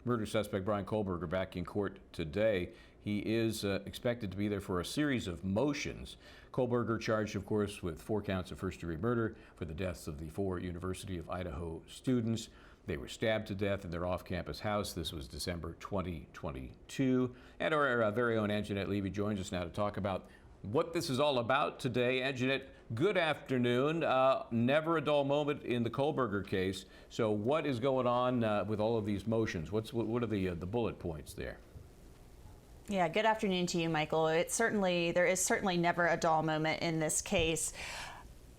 Murder suspect Bryan Kohberger back in court today. He is expected to be there for a series of motions. Kohberger charged, of course, with 4 counts of first-degree murder for the deaths of the 4 University of Idaho students. They were stabbed to death in their off-campus house. This was December 2022. And our very own Angenette Levy joins us now to talk about what this is all about today. Angenette, good afternoon. Never a dull moment in the Kohberger case. So what is going on with all of these motions? What are the bullet points there? Yeah, good afternoon to you, Michael. There is certainly never a dull moment in this case.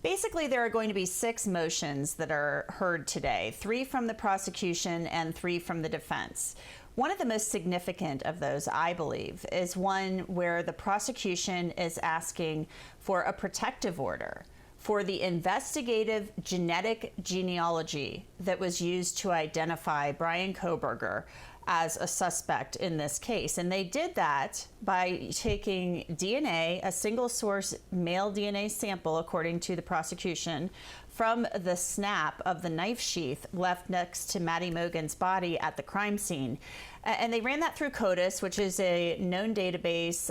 Basically, there are going to be 6 motions that are heard today, 3 from the prosecution and 3 from the defense. One of the most significant of those, I believe, is one where the prosecution is asking for a protective order for the investigative genetic genealogy that was used to identify Bryan Kohberger as a suspect in this case. And they did that by taking DNA, a single source male DNA sample, according to the prosecution, from the snap of the knife sheath left next to Maddie Mogen's body at the crime scene. And they ran that through CODIS, which is a known database,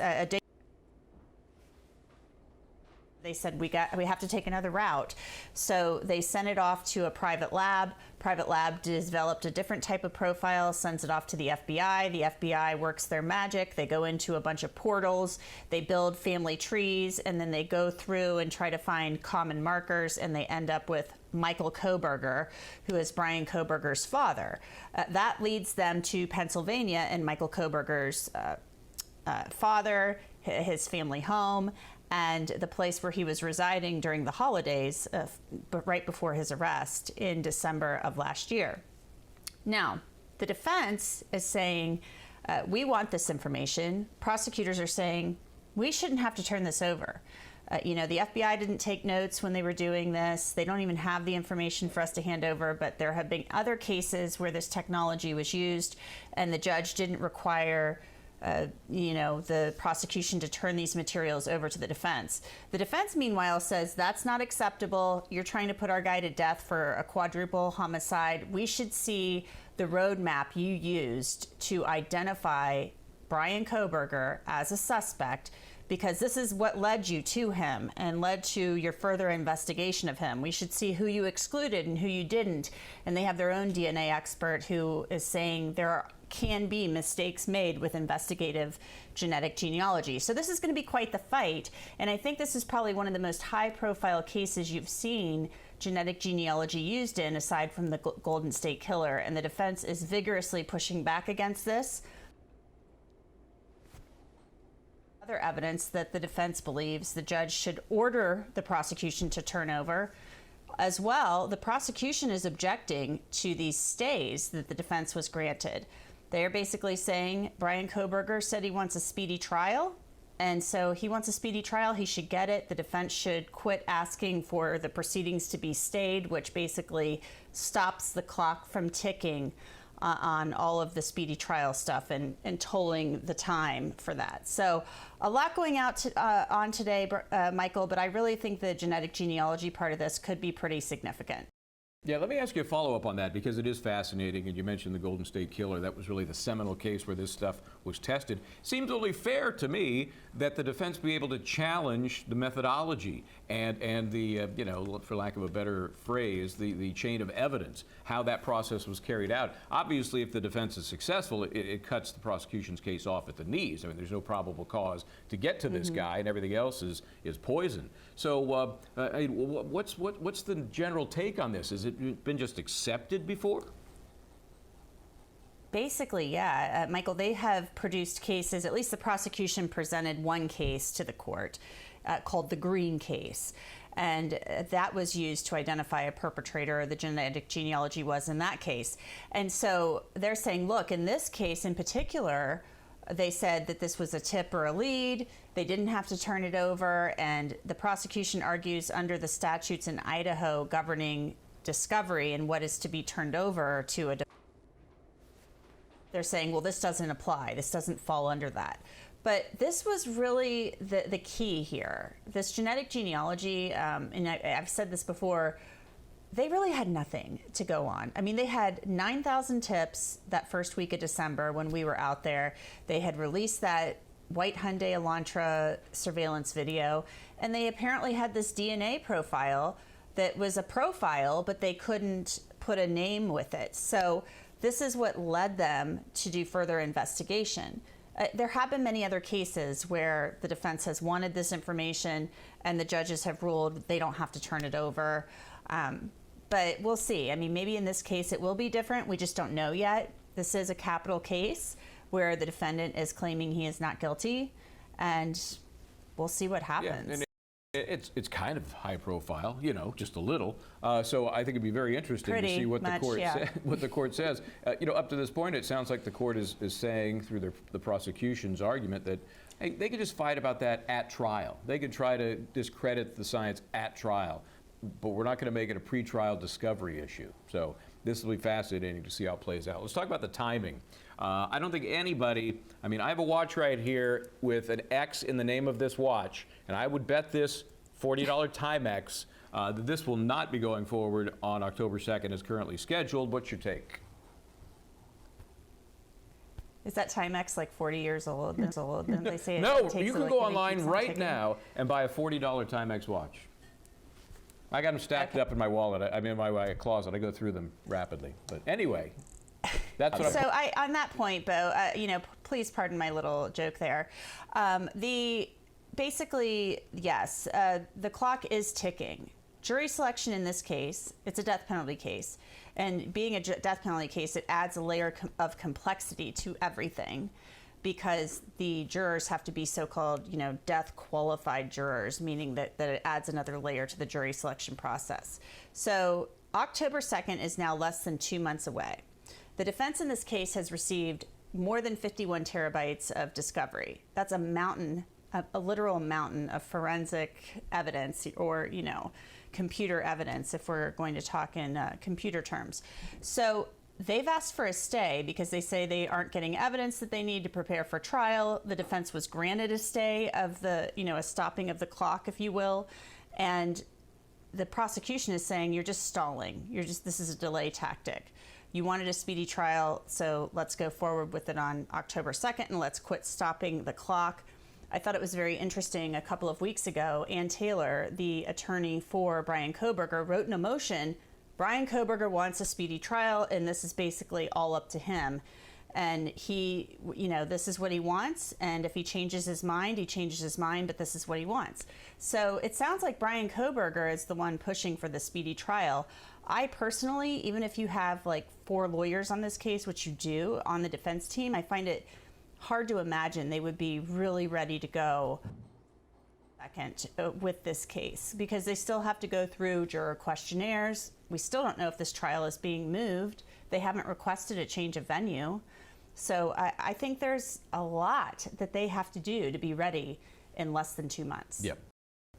They said we have to take another route. So they sent it off to a private lab. Private lab developed a different type of profile, sends it off to the FBI. The FBI works their magic. They go into a bunch of portals. They build family trees, and then they go through and try to find common markers, and they end up with Michael Kohberger, who is Bryan Kohberger's father. That leads them to Pennsylvania and Michael Kohberger's father, his family home, and the place where he was residing during the holidays, but right before his arrest in December of last year. Now, the defense is saying, we want this information. Prosecutors are saying, we shouldn't have to turn this over. The FBI didn't take notes when they were doing this. They don't even have the information for us to hand over, but there have been other cases where this technology was used and the judge didn't require the prosecution to turn these materials over to the defense. The defense, meanwhile, says that's not acceptable. You're trying to put our guy to death for a quadruple homicide. We should see the roadmap you used to identify Bryan Kohberger as a suspect, because this is what led you to him and led to your further investigation of him. We should see who you excluded and who you didn't. And they have their own DNA expert who is saying there can be mistakes made with investigative genetic genealogy. So this is going to be quite the fight. And I think this is probably one of the most high-profile cases you've seen genetic genealogy used in, aside from the Golden State Killer. And the defense is vigorously pushing back against this. Other evidence that the defense believes the judge should order the prosecution to turn over. As well, the prosecution is objecting to these stays that the defense was granted. They're basically saying Bryan Kohberger said he wants a speedy trial, and so he wants a speedy trial. He should get it. The defense should quit asking for the proceedings to be stayed, which basically stops the clock from ticking on all of the speedy trial stuff and tolling the time for that. So a lot going on today, Michael, but I really think the genetic genealogy part of this could be pretty significant. Yeah, let me ask you a follow-up on that, because it is fascinating, and you mentioned the Golden State Killer. That was really the seminal case where this stuff was tested. Seems only fair to me that the defense be able to challenge the methodology and the, for lack of a better phrase, the chain of evidence, how that process was carried out. Obviously, if the defense is successful, it cuts the prosecution's case off at the knees. I mean, there's no probable cause to get to this guy, and everything else is poison. So what's the general take on this? Has it been just accepted before? Basically, yeah. Michael, they have produced cases, at least the prosecution presented one case to the court called the Green case. And that was used to identify a perpetrator. The genetic genealogy was in that case. And so they're saying, look, in this case in particular, they said that this was a tip or a lead. They didn't have to turn it over. And the prosecution argues under the statutes in Idaho governing discovery and what is to be turned over to a. They're saying, well, this doesn't apply. This doesn't fall under that. But this was really the key here. This genetic genealogy, and I've said this before, they really had nothing to go on. I mean, they had 9,000 tips that first week of December when we were out there. They had released that white Hyundai Elantra surveillance video, and they apparently had this DNA profile that was a profile, but they couldn't put a name with it. So this is what led them to do further investigation. There have been many other cases where the defense has wanted this information and the judges have ruled they don't have to turn it over. But we'll see. I mean, maybe in this case it will be different. We just don't know yet. This is a capital case where the defendant is claiming he is not guilty, and we'll see what happens. Yeah, and it's kind of high profile, you know, just a little. So I think it'd be very interesting to see what the court what the court says. You know, up to this point, it sounds like the court is saying through the prosecution's argument that hey, they could just fight about that at trial. They could try to discredit the science at trial, but we're not going to make it a pretrial discovery issue. So this will be fascinating to see how it plays out. Let's talk about the timing. I don't think anybody, I mean, I have a watch right here with an X in the name of this watch, and I would bet this $40 Timex that this will not be going forward on October 2nd as currently scheduled. What's your take? Is that Timex like 40 years old? They say no, you can go online right now and buy a $40 Timex watch. I got them stacked up in my wallet. I mean, in my closet. I go through them rapidly. But anyway, that's what so on that point, Bo, you know, please pardon my little joke there. Basically, yes, the clock is ticking. Jury selection in this case, it's a death penalty case. And being a death penalty case, it adds a layer of complexity to everything, because the jurors have to be so-called, you know, death qualified jurors, meaning that it adds another layer to the jury selection process. So October 2nd is now less than 2 months away. The defense in this case has received more than 51 terabytes of discovery. That's a mountain, a literal mountain of forensic evidence, or, you know, computer evidence, if we're going to talk in computer terms. So they've asked for a stay because they say they aren't getting evidence that they need to prepare for trial. The defense was granted a stay of the, you know, a stopping of the clock, if you will. And the prosecution is saying, you're just stalling. This is a delay tactic. You wanted a speedy trial, so let's go forward with it on October 2nd and let's quit stopping the clock. I thought it was very interesting. A couple of weeks ago, Ann Taylor, the attorney for Bryan Kohberger, wrote in a motion, Bryan Kohberger wants a speedy trial, and this is basically all up to him. And he, you know, this is what he wants, and if he changes his mind, he changes his mind, but this is what he wants. So it sounds like Bryan Kohberger is the one pushing for the speedy trial. I personally, even if you have like 4 lawyers on this case, which you do on the defense team, I find it hard to imagine they would be really ready to go second with this case, because they still have to go through juror questionnaires. We still don't know if this trial is being moved. They haven't requested a change of venue. So I think there's a lot that they have to do to be ready in less than 2 months. Yep.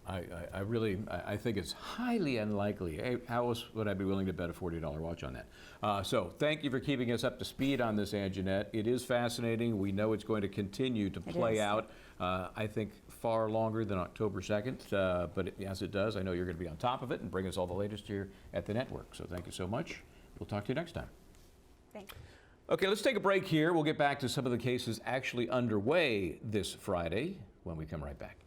I really think it's highly unlikely. Hey, how else would I be willing to bet a $40 watch on that? So thank you for keeping us up to speed on this, Angenette. It is fascinating. We know it's going to continue to play out, I think, far longer than October 2nd. But as it does, I know you're going to be on top of it and bring us all the latest here at the network. So thank you so much. We'll talk to you next time. Thanks. Okay, let's take a break here. We'll get back to some of the cases actually underway this Friday when we come right back.